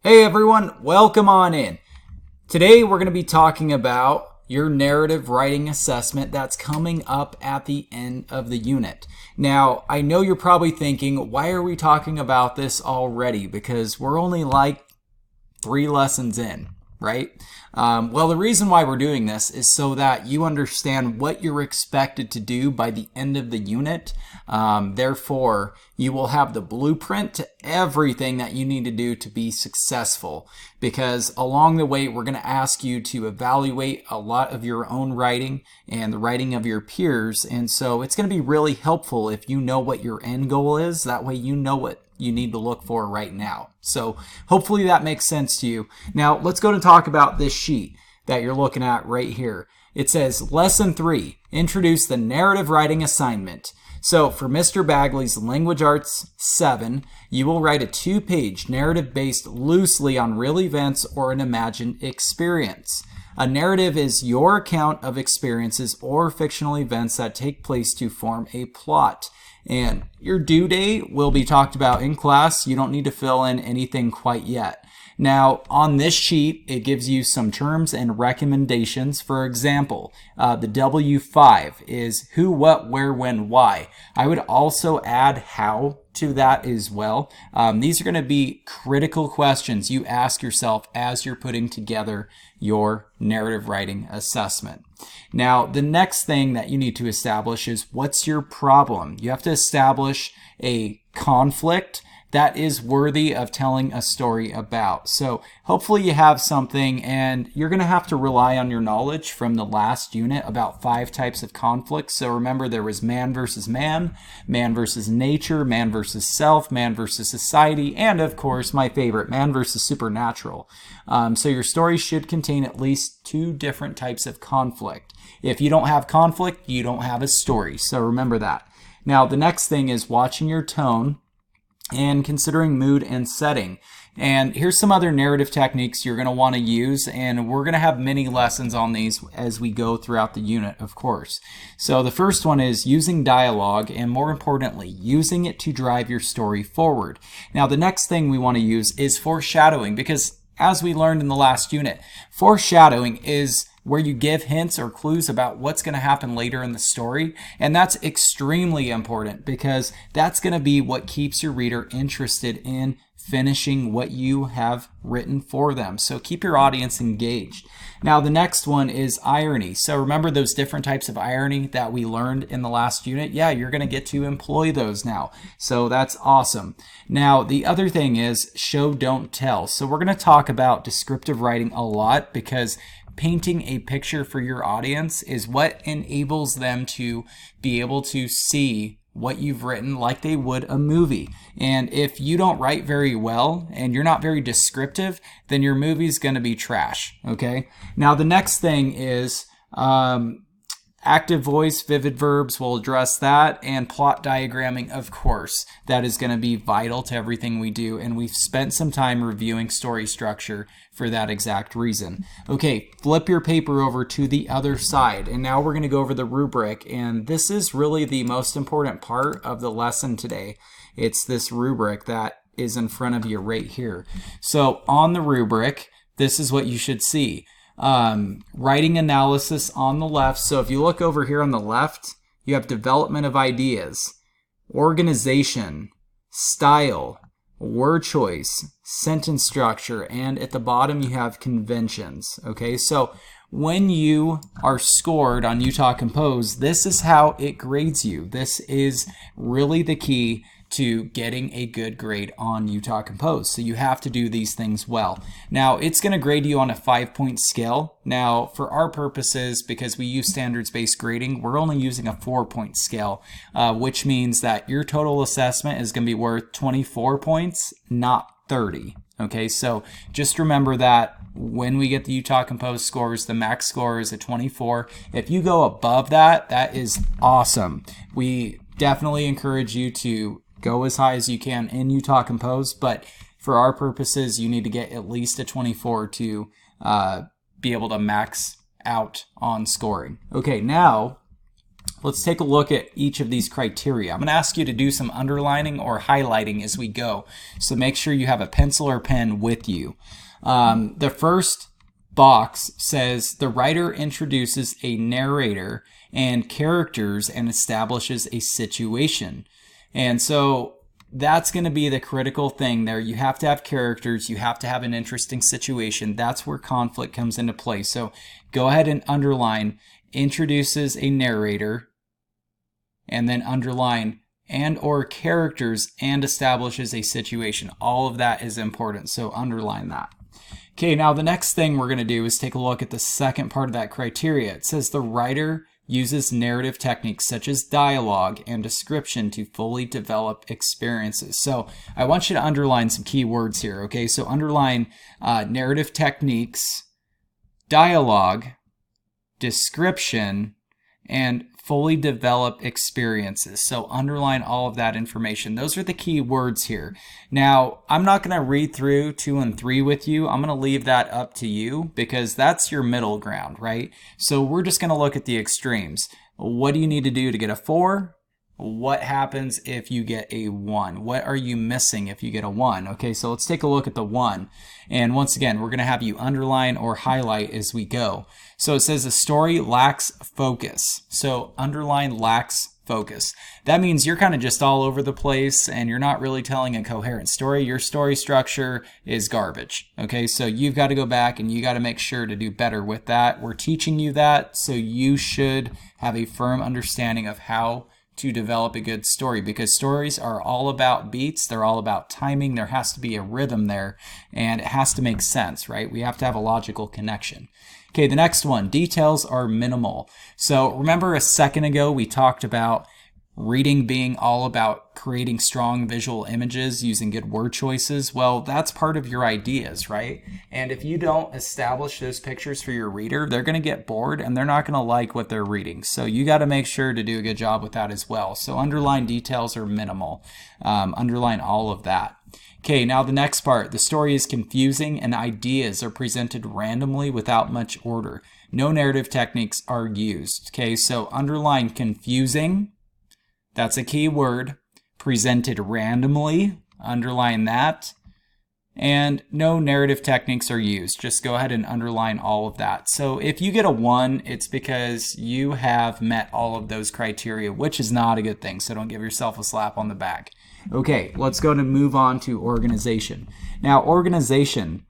Hey everyone, welcome on in. Today we're going to be talking about your narrative writing assessment that's coming up at the end of the unit. Now, I know you're probably thinking, why are we talking about this already? Because we're only like 3 lessons in, right? Well, the reason why we're doing this is so that you understand what you're expected to do by the end of the unit. Therefore, you will have the blueprint to everything that you need to do to be successful. Because along the way, we're going to ask you to evaluate a lot of your own writing and the writing of your peers. And so it's going to be really helpful if you know what your end goal is. That way you know what you need to look for right now. So hopefully that makes sense to you. Now let's go and talk about this sheet that you're looking at right here. It says Lesson 3, Introduce the Narrative Writing Assignment. So for Mr. Bagley's Language Arts 7, you will write a 2-page narrative based loosely on real events or an imagined experience. A narrative is your account of experiences or fictional events that take place to form a plot. And your due date will be talked about in class. You don't need to fill in anything quite yet. Now, on this sheet, it gives you some terms and recommendations. For example, the W5 is who, what, where, when, why. I would also add how to that as well. These are going to be critical questions you ask yourself as you're putting together your narrative writing assessment. Now, the next thing that you need to establish is what's your problem. You have to establish a conflict that is worthy of telling a story about. So hopefully you have something, and you're going to have to rely on your knowledge from the last unit about 5 types of conflicts. So remember, there was man versus man, man versus nature, man versus self, man versus society, and of course my favorite, man versus supernatural. So your story should contain at least 2 different types of conflict. If you don't have conflict, you don't have a story. So remember that. Now the next thing is watching your tone and considering mood and setting. And here's some other narrative techniques you're going to want to use, and we're going to have many lessons on these as we go throughout the unit, of course. So the first one is using dialogue, and more importantly, using it to drive your story forward. Now the next thing we want to use is foreshadowing, because as we learned in the last unit, foreshadowing is where you give hints or clues about what's going to happen later in the story. And that's extremely important because that's going to be what keeps your reader interested in finishing what you have written for them. So keep your audience engaged. Now, the next one is irony. So remember those different types of irony that we learned in the last unit? Yeah, you're going to get to employ those now. So that's awesome. Now, the other thing is show, don't tell. So we're going to talk about descriptive writing a lot because painting a picture for your audience is what enables them to be able to see what you've written like they would a movie. And if you don't write very well and you're not very descriptive, then your movie's going to be trash. Okay. Now the next thing is active voice, vivid verbs. We'll address that, and plot diagramming, of course. That is going to be vital to everything we do, and we've spent some time reviewing story structure for that exact reason. Okay, flip your paper over to the other side, and now we're going to go over the rubric, and this is really the most important part of the lesson today. It's this rubric that is in front of you right here. So on the rubric, this is what you should see. Writing analysis on the left. So if you look over here on the left, you have development of ideas, organization, style, word choice, sentence structure, and at the bottom you have conventions. Okay, so when you are scored on Utah Compose, this is how it grades you. This is really the key to getting a good grade on Utah Compose. So you have to do these things well. Now, it's going to grade you on a 5-point scale. Now, for our purposes, because we use standards-based grading, we're only using a 4-point scale, which means that your total assessment is going to be worth 24 points, not 30. Okay, so just remember that when we get the Utah Compose scores, the max score is a 24. If you go above that, that is awesome. We definitely encourage you to go as high as you can in Utah Compose, but for our purposes, you need to get at least a 24 to be able to max out on scoring. Okay, now let's take a look at each of these criteria. I'm going to ask you to do some underlining or highlighting as we go. So make sure you have a pencil or pen with you. The first box says the writer introduces a narrator and characters and establishes a situation. And so that's going to be the critical thing there. You have to have characters. You have to have an interesting situation. That's where conflict comes into play. So go ahead and underline introduces a narrator, and then underline and or characters and establishes a situation. All of that is important. So underline that. Okay, now the next thing we're going to do is take a look at the second part of that criteria. It says the writer uses narrative techniques such as dialogue and description to fully develop experiences. So I want you to underline some key words here, okay? So underline narrative techniques, dialogue, description, and fully develop experiences. So underline all of that information. Those are the key words here. Now, I'm not going to read through 2 and 3 with you. I'm going to leave that up to you because that's your middle ground, right? So we're just going to look at the extremes. What do you need to do to get a 4? What happens if you get a 1? What are you missing if you get a 1? Okay, so let's take a look at the 1. And once again, we're going to have you underline or highlight as we go. So it says the story lacks focus. So underline lacks focus. That means you're kind of just all over the place and you're not really telling a coherent story. Your story structure is garbage. Okay, so you've got to go back and you got to make sure to do better with that. We're teaching you that, so you should have a firm understanding of how to develop a good story, because stories are all about beats. They're all about timing. There has to be a rhythm there and it has to make sense, right? We have to have a logical connection. Okay, the next one, details are minimal. So remember a second ago we talked about reading being all about creating strong visual images using good word choices. Well, that's part of your ideas, right? And if you don't establish those pictures for your reader, they're going to get bored and they're not going to like what they're reading. So you got to make sure to do a good job with that as well. So underline details are minimal. Underline all of that. Okay, now the next part, the story is confusing and ideas are presented randomly without much order. No narrative techniques are used. Okay, so underline confusing. That's a key word. Presented randomly, underline that. And no narrative techniques are used. Just go ahead and underline all of that. So if you get a 1, it's because you have met all of those criteria, which is not a good thing. So don't give yourself a slap on the back. Okay, let's go and move on to organization. Now, organization,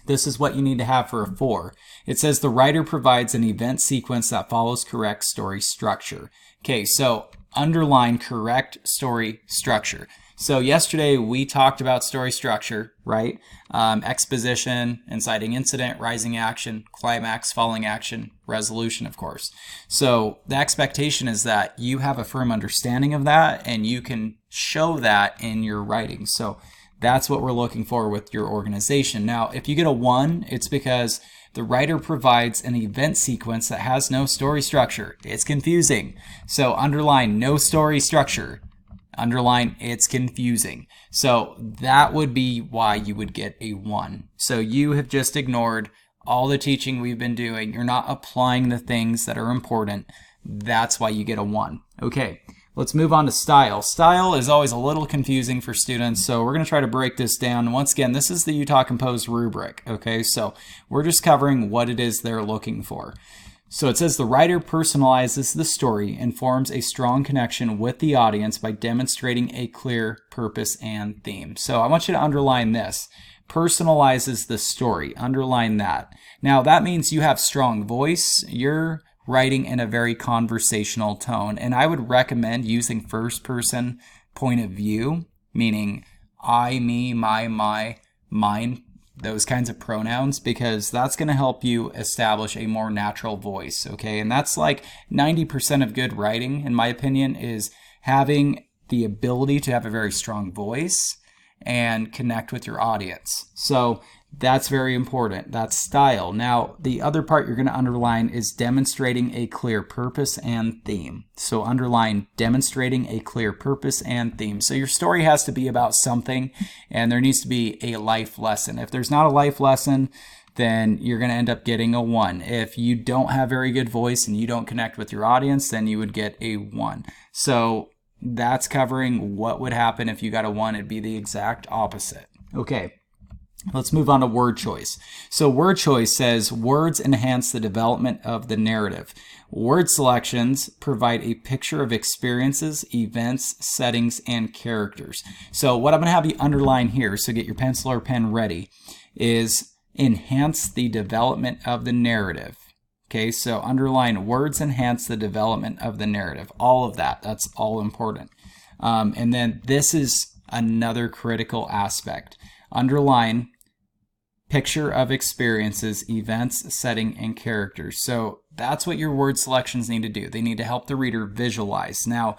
this is what you need to have for a 4. It says the writer provides an event sequence that follows correct story structure. Okay, so underline correct story structure. So yesterday we talked about story structure, right? Exposition, inciting incident, rising action, climax, falling action, resolution, of course. So the expectation is that you have a firm understanding of that and you can show that in your writing. So that's what we're looking for with your organization. Now, if you get a 1, it's because the writer provides an event sequence that has no story structure. It's confusing. So underline no story structure. Underline it's confusing. So that would be why you would get a 1. So you have just ignored all the teaching we've been doing. You're not applying the things that are important. That's why you get a 1. Okay, let's move on to style. Style is always a little confusing for students, so we're going to try to break this down. Once again, this is the Utah Composed rubric, okay? So we're just covering what it is they're looking for. So it says the writer personalizes the story and forms a strong connection with the audience by demonstrating a clear purpose and theme. So I want you to underline this. Personalizes the story. Underline that. Now that means you have strong voice. You're writing in a very conversational tone. And I would recommend using first person point of view, meaning I, me, my, mine, those kinds of pronouns, because that's going to help you establish a more natural voice, okay? And that's like 90% of good writing, in my opinion, is having the ability to have a very strong voice and connect with your audience. So that's very important. That's style. Now, the other part you're going to underline is demonstrating a clear purpose and theme. So underline demonstrating a clear purpose and theme. So your story has to be about something, and there needs to be a life lesson. If there's not a life lesson, then you're going to end up getting a 1. If you don't have very good voice and you don't connect with your audience, then you would get a 1. So that's covering what would happen if you got a 1. It'd be the exact opposite. Okay. Let's move on to word choice. So word choice says words enhance the development of the narrative. Word selections provide a picture of experiences, events, settings, and characters. So what I'm going to have you underline here, so get your pencil or pen ready, is enhance the development of the narrative. Okay, so underline words enhance the development of the narrative. All of that, that's all important. And then this is another critical aspect. Underline picture of experiences, events, setting, and characters. So that's what your word selections need to do. They need to help the reader visualize. Now,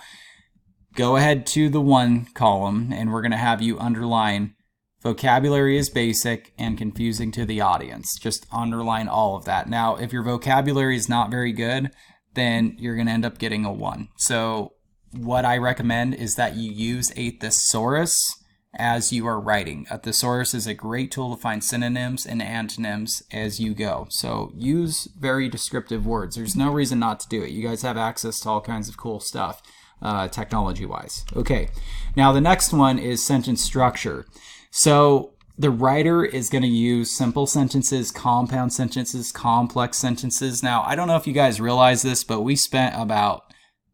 go ahead to the 1 column, and we're going to have you underline vocabulary is basic and confusing to the audience. Just underline all of that. Now, if your vocabulary is not very good, then you're going to end up getting a 1. So what I recommend is that you use a thesaurus as you are writing. A thesaurus is a great tool to find synonyms and antonyms as you go. So use very descriptive words. There's no reason not to do it. You guys have access to all kinds of cool stuff, technology-wise. Okay, now the next one is sentence structure. So the writer is going to use simple sentences, compound sentences, complex sentences. Now, I don't know if you guys realize this, but we spent about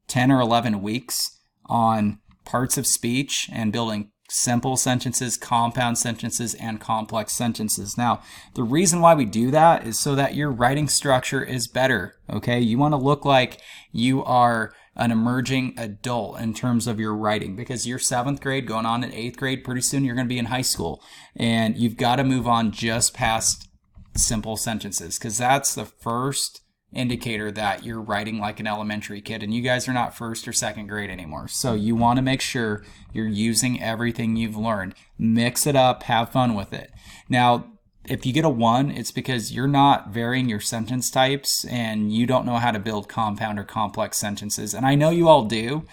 10 or 11 weeks on parts of speech and building simple sentences, compound sentences, and complex sentences. Now, the reason why we do that is so that your writing structure is better, okay? You want to look like you are an emerging adult in terms of your writing, because you're 7th grade going on in 8th grade. Pretty soon you're going to be in high school, and you've got to move on just past simple sentences, because that's the first indicator that you're writing like an elementary kid, and you guys are not 1st or 2nd grade anymore. So you want to make sure you're using everything you've learned. Mix it up, have fun with it. Now, if you get a 1, it's because you're not varying your sentence types and you don't know how to build compound or complex sentences. And I know you all do,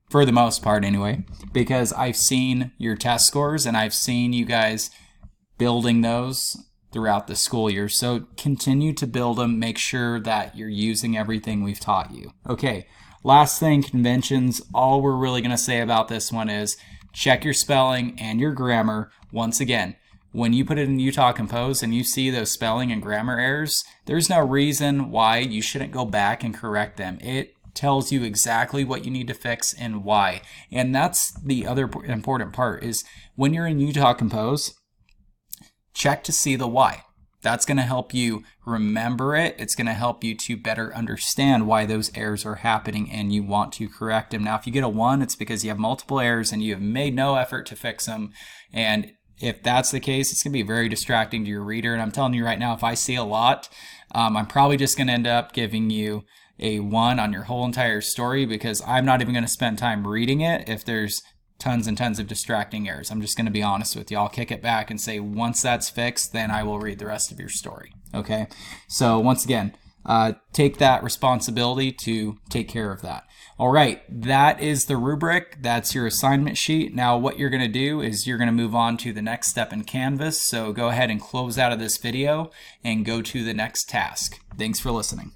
for the most part anyway, because I've seen your test scores and I've seen you guys building those throughout the school year. So continue to build them. Make sure that you're using everything we've taught you. Okay, last thing, conventions. All we're really going to say about this one is check your spelling and your grammar. Once again, when you put it in Utah Compose and you see those spelling and grammar errors, there's no reason why you shouldn't go back and correct them. It tells you exactly what you need to fix and why. And that's the other important part, is when you're in Utah Compose, check to see the why. That's going to help you remember it. It's going to help you to better understand why those errors are happening and you want to correct them. Now, if you get a 1, it's because you have multiple errors and you have made no effort to fix them. And if that's the case, it's going to be very distracting to your reader. And I'm telling you right now, if I see a lot, I'm probably just going to end up giving you a 1 on your whole entire story, because I'm not even going to spend time reading it if there's tons and tons of distracting errors. I'm just going to be honest with you. I'll kick it back and say, once that's fixed, then I will read the rest of your story. Okay? So once again, take that responsibility to take care of that. All right, that is the rubric. That's your assignment sheet. Now what you're going to do is you're going to move on to the next step in Canvas. So go ahead and close out of this video and go to the next task. Thanks for listening.